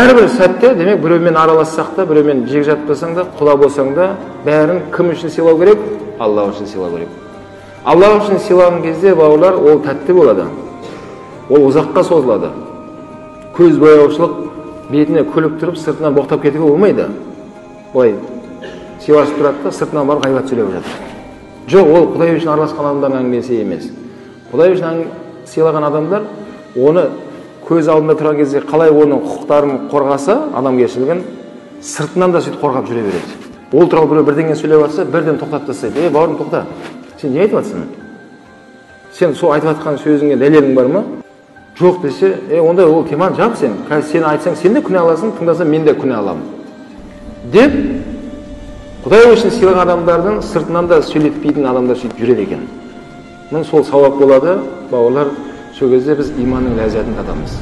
Әрбір сәтте, демек, біреумен аралассақ та, біреумен жек жатпасаң да, құда болсаң да, бәрін кім үшін сыйлау керек? Алла үшін сыйлау керек. Алла үшін сыйлаған кезде, бауырлар, ол тәтті болады. Ол ұзаққа созылады. Көз бояушылық бетіне күліп тұрып, сыртынан боқтап кетуге болмайды. Былай сыйласып тұрады да, сыртынан барып ғайбат сөйлеп жатыр. Жоқ, ол Құдай үшін араласқан адамдардың әңгімесі емес. Құдай үшін сыйлаған адамдар оны көз алдында тұрған кезде қалай оның құқықтарын қорғаса, адамгершілігін сыртынан да сөйтіп қорғап жүре береді. Ол туралы біреу бірдеңе сөйлеп жатса, бірден тоқтатып тастайды. Бауырым, тоқта. Сен не айтып жатсың? Сен сол айтып жатқан сөзіңе дәлелің бар ма? Жоқ десе, онда ол теманы жап сен. Қазір сен айтсаң, сен де күнә аласың, тыңдасаң, мен де күнә аламын. Деп, Құдай үшін сыйлаған адамдардың сыртынан да сөйлетпейтін адамдар сөйтіп жүреді екен. Сол сауап болады, бауырлар, сол кезде біз иманның ләззатын татамыз.